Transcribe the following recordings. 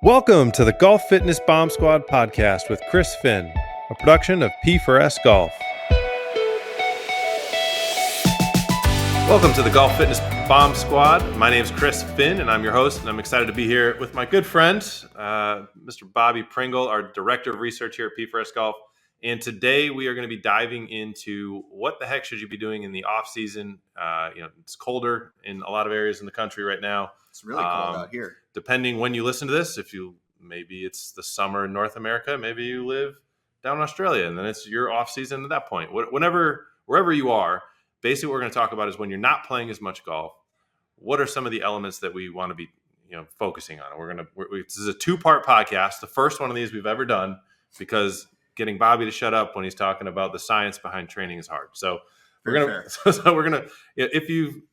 Welcome to the Golf Fitness Bomb Squad podcast with Chris Finn, a production of P4S Golf. Welcome to the Golf Fitness Bomb Squad. My name is Chris Finn, and I'm your host, and I'm excited to be here with my good friend, Mr. Bobby Prengle, our Director of Research here at P4S Golf. And today we are going to be diving into what the heck should you be doing in the off-season. It's colder in a lot of areas in the country right now. It's really cold out here. Depending when you listen to this, maybe it's the summer in North America, maybe you live down in Australia, and then it's your off season at that point. Wherever you are, basically what we're going to talk about is when you're not playing as much golf, what are some of the elements that we want to be focusing on? This is a two-part podcast. The first one of these we've ever done because getting Bobby to shut up when he's talking about the science behind training is hard. So if you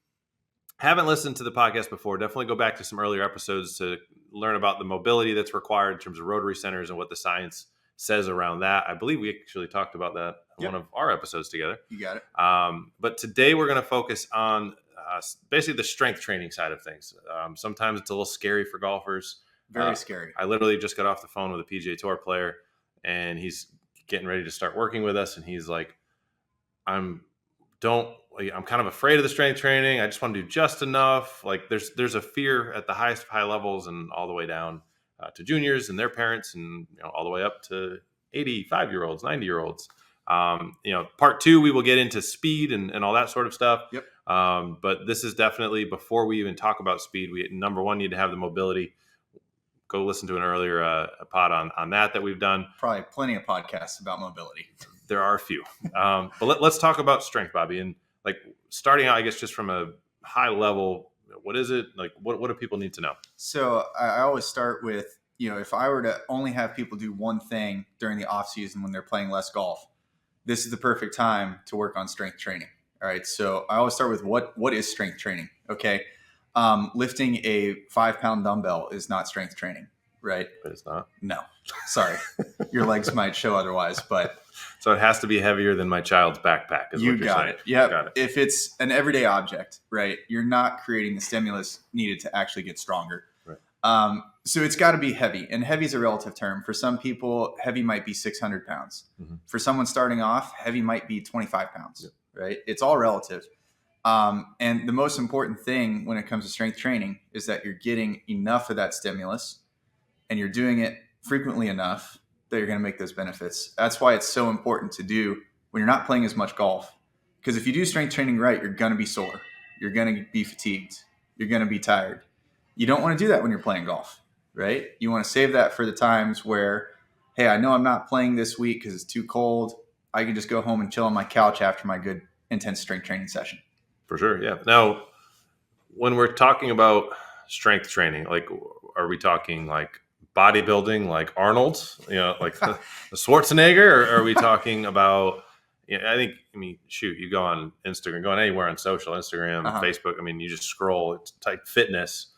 haven't listened to the podcast before, definitely go back to some earlier episodes to learn about the mobility that's required in terms of rotary centers and what the science says around that. I believe we actually talked about that in one of our episodes together. You got it. But today we're going to focus on basically the strength training side of things. Sometimes it's a little scary for golfers. Very scary. I literally just got off the phone with a PGA Tour player, and he's getting ready to start working with us, and he's like, I'm kind of afraid of the strength training. I just want to do just enough. Like there's a fear at the highest high levels and all the way down to juniors and their parents, and all the way up to 85-year-olds, 90-year-olds. Part two, we will get into speed and all that sort of stuff. Yep. But this is definitely, before we even talk about speed, we number one need to have the mobility. Go listen to an earlier pod on that we've done. Probably plenty of podcasts about mobility. There are a few. But let's talk about strength, Bobby. And like starting out, I guess, just from a high level, what is it? Like, what do people need to know? So I always start with, if I were to only have people do one thing during the off season when they're playing less golf, this is the perfect time to work on strength training. All right. So I always start with what is strength training? Okay. Lifting a 5-pound dumbbell is not strength training, right? But it's not. No, sorry. Your legs might show otherwise, but so it has to be heavier than my child's backpack. You got it. Yeah. If it's an everyday object, right, you're not creating the stimulus needed to actually get stronger. Right. So it's got to be heavy, and heavy is a relative term. For some people, heavy might be 600 pounds. Mm-hmm. For someone starting off, heavy might be 25 pounds. Yep. Right? It's all relative. And the most important thing when it comes to strength training is that you're getting enough of that stimulus, and you're doing it frequently enough that you're going to make those benefits. That's why it's so important to do when you're not playing as much golf. Because if you do strength training right, you're going to be sore. You're going to be fatigued. You're going to be tired. You don't want to do that when you're playing golf, right? You want to save that for the times where, hey, I know I'm not playing this week because it's too cold. I can just go home and chill on my couch after my good intense strength training session. For sure, yeah. Now, when we're talking about strength training, like, are we talking like bodybuilding, like Arnold, like the Schwarzenegger, or are we talking about? You go on Instagram, going anywhere on social, Instagram, Facebook. You just scroll, it's type fitness.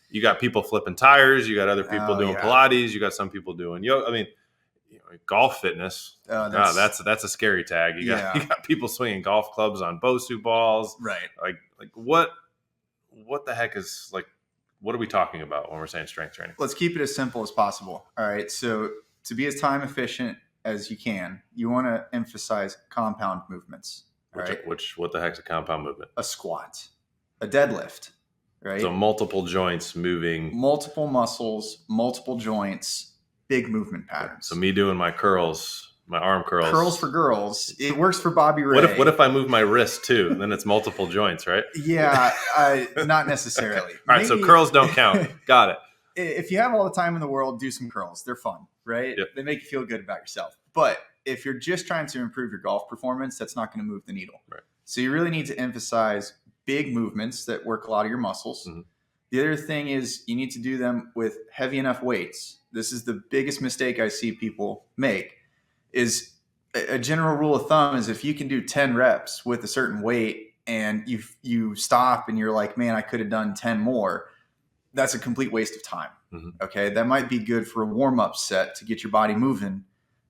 You got people flipping tires. You got other people doing Pilates. You got some people doing yoga. Golf fitness. That's a scary tag. You got people swinging golf clubs on Bosu balls. Right. Like what the heck is like? What are we talking about when we're saying strength training? Let's keep it as simple as possible. All right. So to be as time efficient as you can, you want to emphasize compound movements. What the heck's a compound movement? A squat, a deadlift, right? So multiple joints moving. Multiple muscles, multiple joints, big movement patterns. So me doing my curls, my arm curls. Curls for girls. It works for Bobby Ray. What if I move my wrist too? Then it's multiple joints, right? Yeah, not necessarily. All right, so curls don't count. Got it. If you have all the time in the world, do some curls. They're fun, right? Yep. They make you feel good about yourself. But if you're just trying to improve your golf performance, that's not going to move the needle. Right. So you really need to emphasize big movements that work a lot of your muscles. Mm-hmm. The other thing is you need to do them with heavy enough weights. This is the biggest mistake I see people make. Is a general rule of thumb is if you can do 10 reps with a certain weight and you stop and you're like, man, I could have done 10 more. That's a complete waste of time. Mm-hmm. Okay. That might be good for a warm-up set to get your body moving,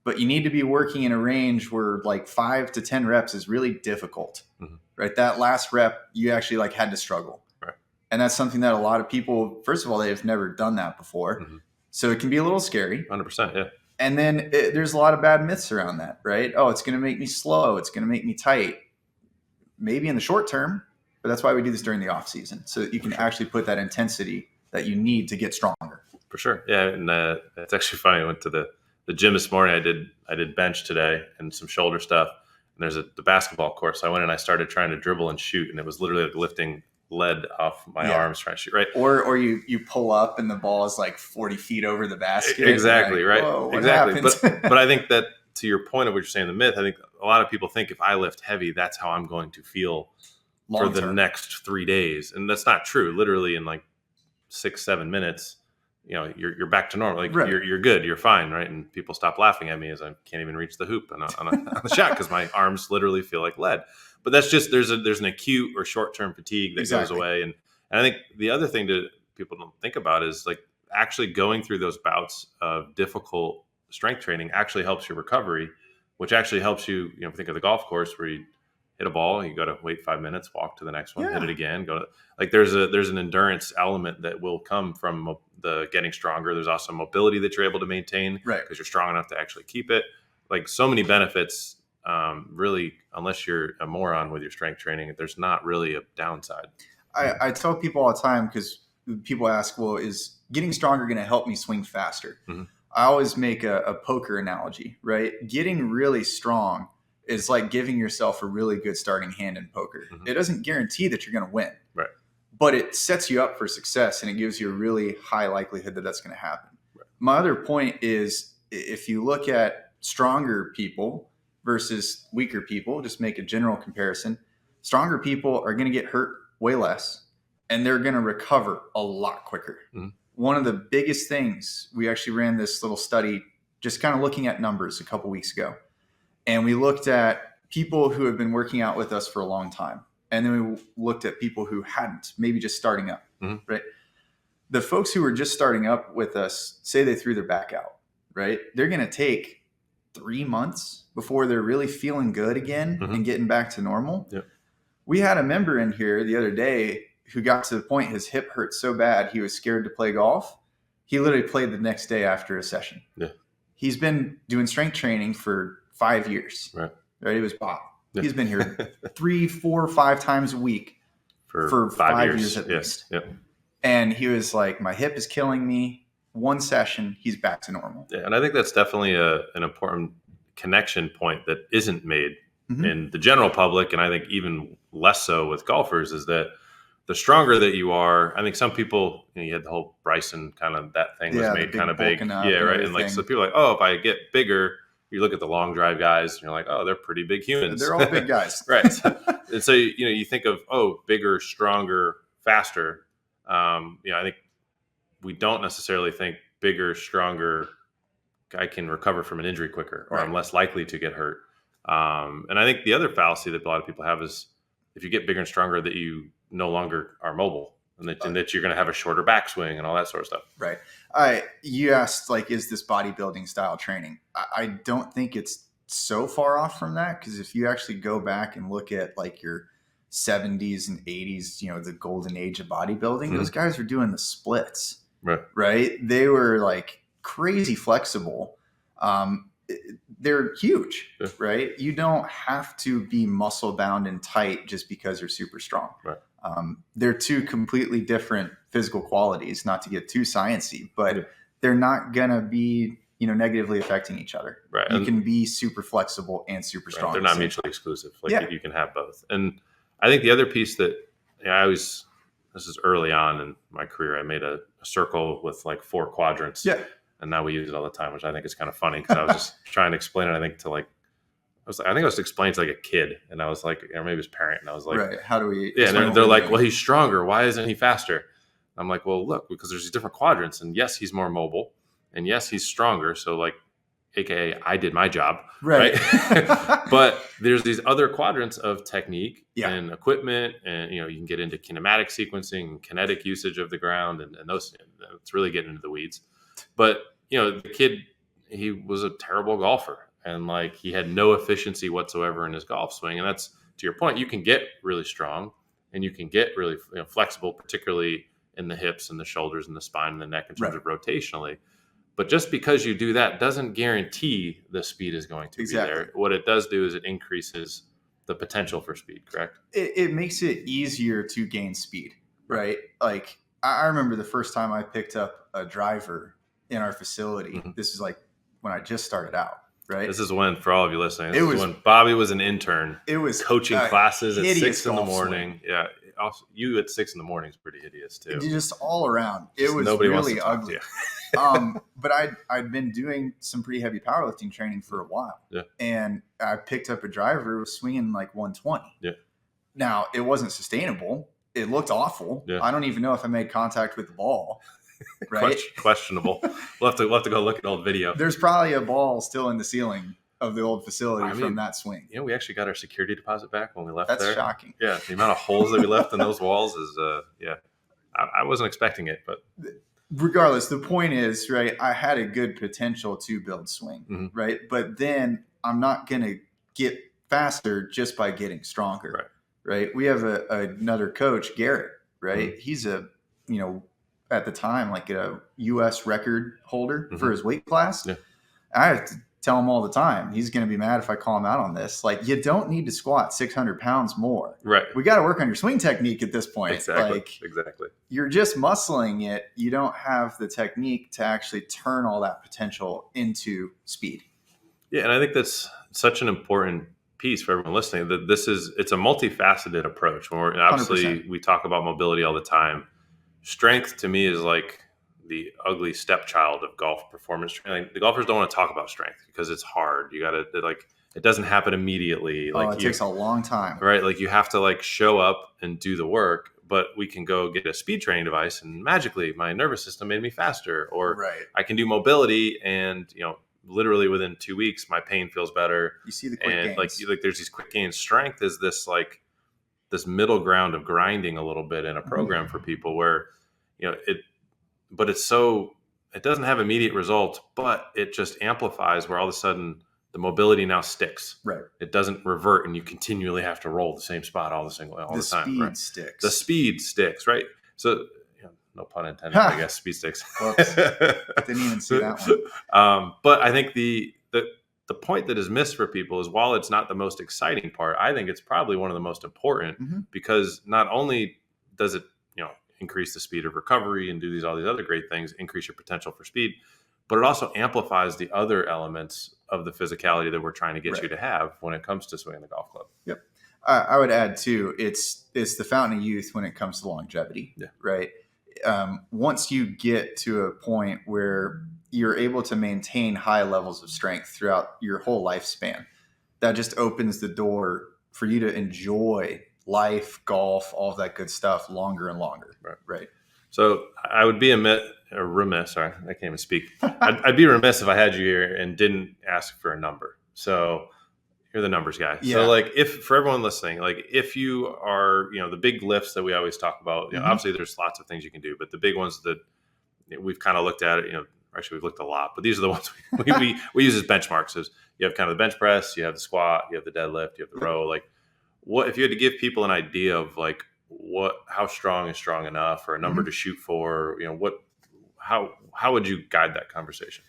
but you need to be working in a range where like 5 to 10 reps is really difficult, mm-hmm. right? That last rep, you actually had to struggle. Right. And that's something that a lot of people, first of all, they've never done that before. Mm-hmm. So it can be a little scary. 100%. Yeah. And then there's a lot of bad myths around that, right? Oh, it's going to make me slow. It's going to make me tight. Maybe in the short term, but that's why we do this during the off season, so that you can actually put that intensity that you need to get stronger. For sure. Yeah. And it's actually funny. I went to the gym this morning. I did bench today and some shoulder stuff. And there's the basketball court. So I went and I started trying to dribble and shoot. And it was literally like lifting lead off my arms trying to shoot. Right. Or you pull up and the ball is like 40 feet over the basket. Exactly. Like, right. Exactly. But I think that to your point of what you're saying, the myth, I think a lot of people think if I lift heavy, that's how I'm going to feel for the next 3 days. And that's not true. Literally in like 6-7 minutes, you're back to normal. Like you're good, you're fine, right? And people stop laughing at me as I can't even reach the hoop on the shot because my arms literally feel like lead. But that's just there's an acute or short term fatigue that goes away. And I think the other thing people don't think about is like actually going through those bouts of difficult strength training actually helps your recovery, which actually helps you. Think of the golf course where you hit a ball, you got to wait 5 minutes, walk to the next one, hit it again, there's an endurance element that will come from the getting stronger. There's also mobility that you're able to maintain because you're strong enough to actually keep it. Like so many benefits, really, unless you're a moron with your strength training, there's not really a downside. I tell people all the time, because people ask, well, is getting stronger going to help me swing faster? Mm-hmm. I always make a poker analogy, right? Getting really strong is like giving yourself a really good starting hand in poker. Mm-hmm. It doesn't guarantee that you're going to win, right? But it sets you up for success, and it gives you a really high likelihood that that's going to happen. Right. My other point is, if you look at stronger people versus weaker people, just make a general comparison. Stronger people are going to get hurt way less, and they're going to recover a lot quicker. Mm-hmm. One of the biggest things, we actually ran this little study just kind of looking at numbers a couple weeks ago. And we looked at people who have been working out with us for a long time. And then we looked at people who hadn't, maybe just starting up, right? The folks who were just starting up with us, say they threw their back out, right? They're going to take 3 months before they're really feeling good again and getting back to normal. Yep. We had a member in here the other day who got to the point his hip hurt so bad he was scared to play golf. He literally played the next day after a session. Yeah. He's been doing strength training for 5 years. Right. He was Bob. Yeah. He's been here 3, 4, 5 times a week for 5 years at least. Yep. And he was like, my hip is killing me. 1 session, he's back to normal. Yeah, and I think that's definitely an important connection point that isn't made in the general public, and I think even less so with golfers, is that the stronger that you are, I think some people, you had the whole Bryson kind of, that thing was made kind of big. Yeah, right. And like, so people are like, oh, if I get bigger, you look at the long drive guys and you're like, oh, they're pretty big humans. They're all big guys. Right. And so, you think of, bigger, stronger, faster. I think we don't necessarily think bigger, stronger, I can recover from an injury quicker, or I'm less likely to get hurt. And I think the other fallacy that a lot of people have is if you get bigger and stronger, that you no longer are mobile, and that you're going to have a shorter backswing and all that sort of stuff. Right. You asked, like, is this bodybuilding style training? I don't think it's so far off from that, because if you actually go back and look at like your 70s and 80s, the golden age of bodybuilding, those guys were doing the splits. Right. They were like crazy flexible. They're huge, right? You don't have to be muscle bound and tight just because you're super strong. Right. They're two completely different physical qualities, not to get too sciencey, but they're not going to be, negatively affecting each other. Right. You can be super flexible and super strong. They're not mutually exclusive. You can have both. And I think the other piece that this is early on in my career, I made a circle with like 4 quadrants. Yeah. And now we use it all the time, which I think is kind of funny, because I was just trying to explain it. I think I was explaining to like a kid, and I was like, or maybe his parent, and I was like, right. How do we? Yeah. And they're like, well, he's stronger. Why isn't he faster? I'm like, well, look, because there's these different quadrants, and yes, he's more mobile, and yes, he's stronger. So like, AKA, I did my job, right? But there's these other quadrants of technique and equipment, and you can get into kinematic sequencing, kinetic usage of the ground, and those. It's really getting into the weeds. But the kid, he was a terrible golfer, and like he had no efficiency whatsoever in his golf swing. And that's, to your point, you can get really strong and you can get really flexible, particularly in the hips and the shoulders and the spine and the neck in terms of rotationally. But just because you do that doesn't guarantee the speed is going to be there. What it does do is it increases the potential for speed, correct? It makes it easier to gain speed, right? Like I remember the first time I picked up a driver in our facility. Mhm. This is like when I just started out, right? This is when, for all of you listening, It this is was- when Bobby was an intern. It was coaching classes at hideous 6 in the golf morning. swing. Yeah. Also, you at 6 in the morning is pretty hideous too. Just all around. Just It was nobody wants to really talk to ugly. you. But I'd been doing some pretty heavy powerlifting training for a while. Yeah. And I picked up a driver who was swinging like 120. Yeah. Now, it wasn't sustainable. It looked awful. Yeah. I don't even know if I made contact with the ball. Right? Questionable. We'll have to go look at old video. There's probably a ball still in the ceiling of the old facility I mean, from that swing. You know, we actually got our security deposit back when we left That's there. shocking. Yeah, the amount of holes that we left in those walls is, I wasn't expecting it, but Regardless, the point is, right, I had a good potential to build swing, Mhm. right? But then I'm not going to get faster just by getting stronger, right? We have another coach, Garrett, right? He's at the time, like a U.S. record holder for his weight class. Yeah. I have to tell him all the time, he's going to be mad if I call him out on this. Like, you don't need to squat 600 pounds more. Right. We got to work on your swing technique at this point. Exactly. Exactly. You're just muscling it. You don't have the technique to actually turn all that potential into speed. Yeah, and I think that's such an important piece for everyone listening, that it's a multifaceted approach. When obviously 100%. we talk about mobility all the time. Strength to me is like the ugly stepchild of golf performance training. The golfers don't want to talk about strength because it's hard. You got to it doesn't happen immediately. Like it takes a long time. Right. Like you have to show up and do the work, but we can go get a speed training device and magically my nervous system made me faster, or I can do mobility and, literally within 2 weeks, my pain feels better. You see the quick gains. Like there's these quick gains. Strength is this middle ground of grinding a little bit in a program for people where, but it doesn't have immediate results, but it just amplifies where all of a sudden the mobility now sticks. Right. It doesn't revert and you continually have to roll the same spot all the time. The speed sticks. The speed sticks, right? So, no pun intended, I guess, speed sticks. Whoops. Didn't even see that one. But I think the point that is missed for people is, while it's not the most exciting part, I think it's probably one of the most important, because not only does it, increase the speed of recovery and do all these other great things, increase your potential for speed, but it also amplifies the other elements of the physicality that we're trying to get you to have when it comes to swinging the golf club. Yep. I would add too, it's the fountain of youth when it comes to longevity, right? Once you get to a point where you're able to maintain high levels of strength throughout your whole lifespan, that just opens the door for you to enjoy life, golf, all of that good stuff longer and longer. Right. So I would be remiss. Sorry, I can't even speak. I'd be remiss if I had you here and didn't ask for a number. So you're the numbers guy. Yeah. So if for everyone listening, if you are, the big lifts that we always talk about, obviously there's lots of things you can do, but the big ones that we've kind of looked at it, actually we've looked a lot, but these are the ones we use as benchmarks. Is you have kind of the bench press, you have the squat, you have the deadlift, you have the row. What if you had to give people an idea of how strong is strong enough, or a number to shoot for, how would you guide that conversation?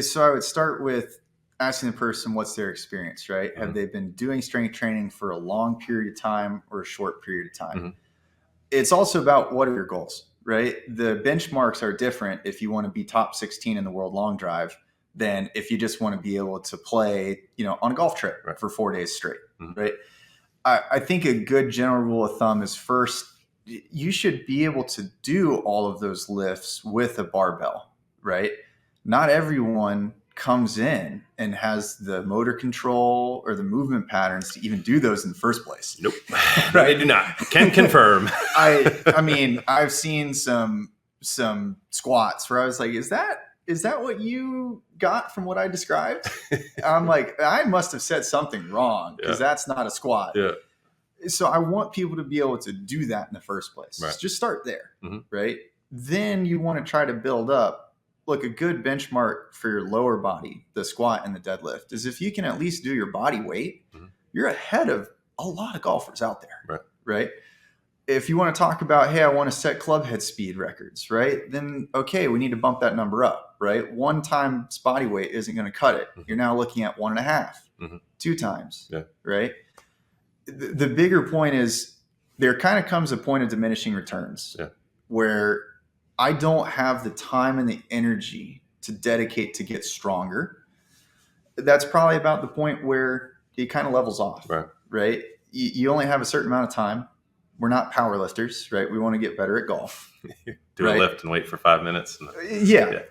So I would start with asking the person what's their experience, right? Have they been doing strength training for a long period of time or a short period of time? It's also about what are your goals, right? The benchmarks are different if you want to be top 16 in the world long drive than if you just want to be able to play, on a golf trip for 4 days straight, right? I think a good general rule of thumb is, first, you should be able to do all of those lifts with a barbell, right? Not everyone comes in and has the motor control or the movement patterns to even do those in the first place. Nope. Right? They do not. Can confirm. I mean, I've seen some squats where I was like, is that what you got from what I described? I'm like, I must have said something wrong, because that's not a squat. Yeah. So I want people to be able to do that in the first place. Right. Just start there, right? Then you want to try to build up. Look, a good benchmark for your lower body, the squat and the deadlift, is if you can at least do your body weight, you're ahead of a lot of golfers out there, right? If you want to talk about, hey, I want to set club head speed records, right? Then, okay, we need to bump that number up. right? 1 time's body weight isn't going to cut it. Mhm. You're now looking at 1.5, Mhm. 2 times, Yeah. right? The bigger point is there kind of comes a point of diminishing returns where I don't have the time and the energy to dedicate to get stronger. That's probably about the point where it kind of levels off, right? You only have a certain amount of time. We're not power lifters, right? We want to get better at golf. Do a lift and wait for 5 minutes. Yeah.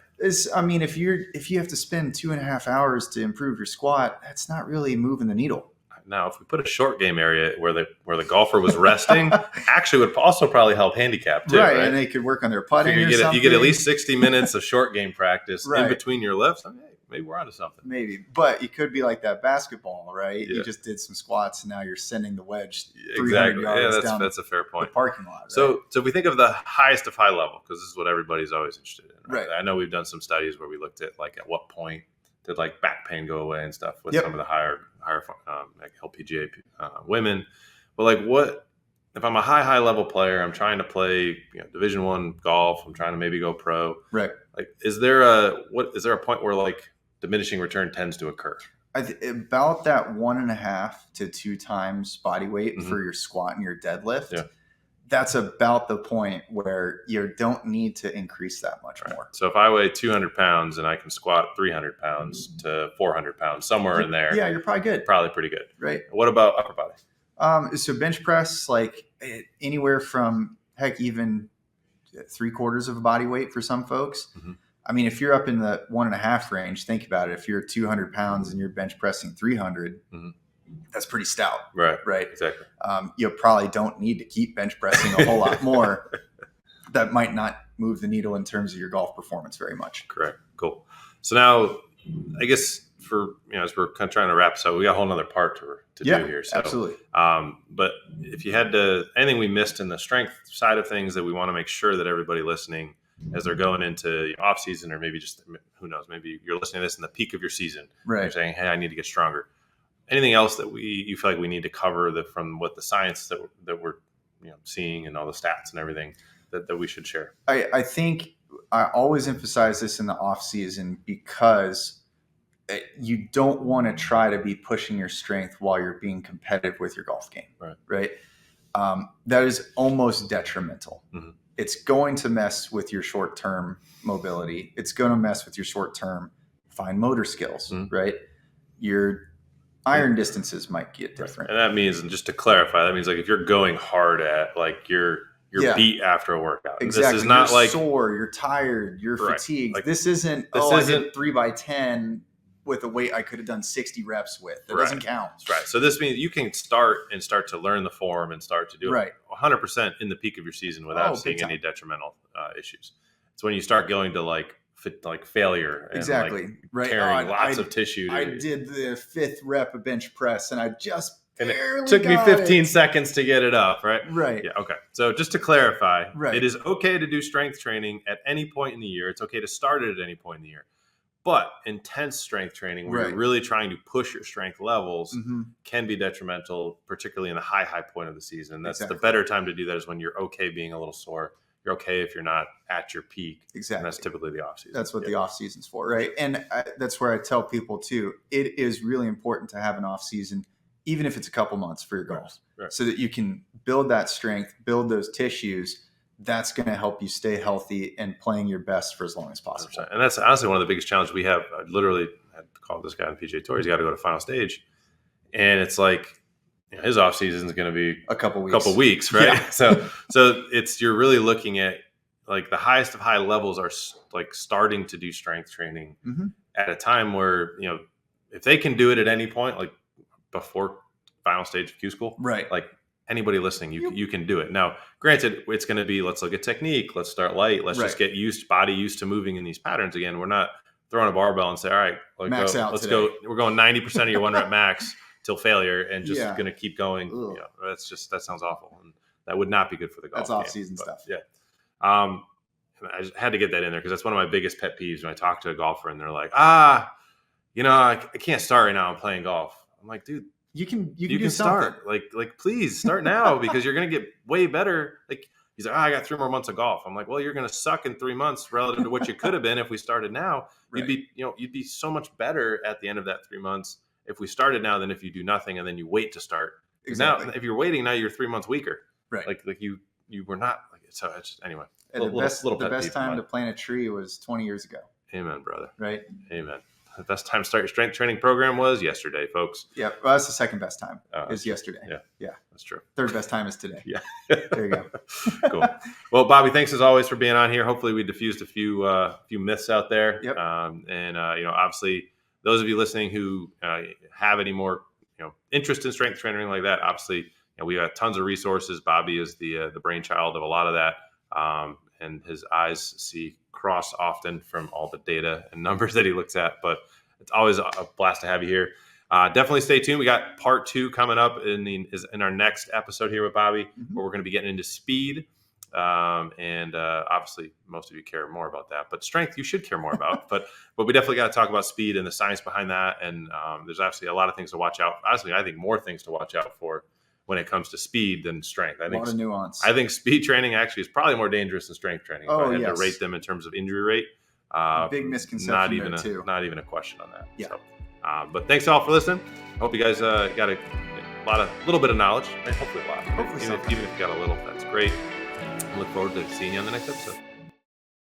I mean, if you have to spend 2.5 hours to improve your squat, that's not really moving the needle. Now, if we put a short game area where the golfer was resting, actually would also probably help handicap too, right? And they could work on their putting. You get at least 60 minutes of short game practice in between your lifts. I mean, hey, maybe we're onto something. Maybe, but you could be like that basketball, right? You just did some squats and now you're sending the wedge 300 yards down that's a fair point. The parking lot. Right? So if we think of the highest of high level, because this is what everybody's always interested in, right? I know we've done some studies where we looked at like at what point did like back pain go away and stuff with some of the higher like LPGA women. But like, what if I'm a high level player? I'm trying to play Division I golf. I'm trying to maybe go pro. Right. Like, is there a point where like diminishing return tends to occur? About that 1.5 to 2 times body weight for your squat and your deadlift. Yeah. That's about the point where you don't need to increase that much more. So if I weigh 200 pounds and I can squat 300 pounds to 400 pounds, somewhere in there. Yeah, you're probably good. Probably pretty good. Right. What about upper body? So bench press, like anywhere from even 3/4 of a body weight for some folks. Mm-hmm. I mean, if you're up in the 1.5 range, think about it. If you're 200 pounds and you're bench pressing 300, that's pretty stout. Right. Exactly. You probably don't need to keep bench pressing a whole lot more. That might not move the needle in terms of your golf performance very much. Correct. Cool. So now, I guess as we're kind of trying to wrap this up, we got a whole other part to do here. So, absolutely. But if you had anything we missed in the strength side of things that we want to make sure that everybody listening, as they're going into off season, or maybe just, who knows, maybe you're listening to this in the peak of your season. Right. You're saying, hey, I need to get stronger. Anything else that you feel like we need to cover from what the science that we're seeing and all the stats and everything that we should share? I think I always emphasize this in the off season because you don't want to try to be pushing your strength while you're being competitive with your golf game. Right. That is almost detrimental. Mm-hmm. It's going to mess with your short-term mobility. It's going to mess with your short-term fine motor skills. Mm-hmm. Right. Your iron distances might get different. And that means, and just to clarify, that means like if you're going hard at like you're beat after a workout. Exactly. This is not you're like sore, you're tired, you're fatigued. Like, this isn't I did 3x10 with a weight I could have done 60 reps with. That doesn't count. Right. So this means you can start to learn the form and start to do it 100% in the peak of your season without seeing any detrimental issues. It's when you start going to like failure and tearing lots of tissue. I did the 5th rep of bench press and I just barely it took me 15 seconds to get it up, right? Right. Yeah. Okay. So just to clarify, it is okay to do strength training at any point in the year. It's okay to start it at any point in the year. But intense strength training, where you're really trying to push your strength levels, can be detrimental, particularly in the high point of the season. That's the better time to do that is when you're okay being a little sore. You're okay if you're not at your peak. Exactly. And that's typically the off season. That's what the off season's for, right? And that's where I tell people too, it is really important to have an off season, even if it's a couple months for your golf, so that you can build that strength, build those tissues. That's going to help you stay healthy and playing your best for as long as possible. 100%. And that's honestly one of the biggest challenges we have. I literally had called this guy on the PGA Tour. He's got to go to final stage. And it's like, his off season is going to be a couple weeks, right? Yeah. So you're really looking at like the highest of high levels are like starting to do strength training at a time where, if they can do it at any point, like before final stage of Q school, like anybody listening, you can do it. Now, granted, it's going to be, let's look at technique. Let's start light. Let's just get body used to moving in these patterns again. We're not throwing a barbell and say, all right, let's go. We're going 90% of your 1 rep max till failure and just going to keep going. That sounds awful. And that would not be good for the golf. That's off season stuff. Yeah. I just had to get that in there because that's one of my biggest pet peeves when I talk to a golfer and they're like, I can't start right now. I'm playing golf. I'm like, dude, you can start. Like please start now because you're going to get way better. Like he's like, I got 3 more months of golf. I'm like, well, you're going to suck in 3 months relative to what you could have been if we started now. Right. You'd be so much better at the end of that 3 months if we started now than if you do nothing and then you wait to start. Exactly. Now, if you're waiting, now you're 3 months weaker. Right. Like you were not. Like, so it's anyway. And the best time to plant a tree was 20 years ago. Amen, brother. Right. Amen. The best time to start your strength training program was yesterday, folks. Yeah, well, that's the second best time. Is yesterday. Yeah, that's true. Third best time is today. Yeah. There you go. Cool. Well, Bobby, thanks as always for being on here. Hopefully, we diffused a few myths out there. Yep. Obviously, those of you listening who have any more interest in strength training like that, obviously, we have tons of resources. Bobby is the brainchild of a lot of that, and his eyes see cross often from all the data and numbers that he looks at. But it's always a blast to have you here. Definitely stay tuned. We got part 2 coming up in our next episode here with Bobby, where we're going to be getting into speed. And obviously, most of you care more about that, but strength you should care more about. But we definitely got to talk about speed and the science behind that. And there's actually a lot of things to watch out. Honestly, I think more things to watch out for when it comes to speed than strength. I think a lot of nuance. I think speed training actually is probably more dangerous than strength training. Oh, if I had to rate them in terms of injury rate. Big misconception Not even a question on that. Yeah. So, but thanks all for listening. I hope you guys got a little bit of knowledge, and hopefully a lot. Hopefully even if you got a little, that's great. I look forward to seeing you on the next episode.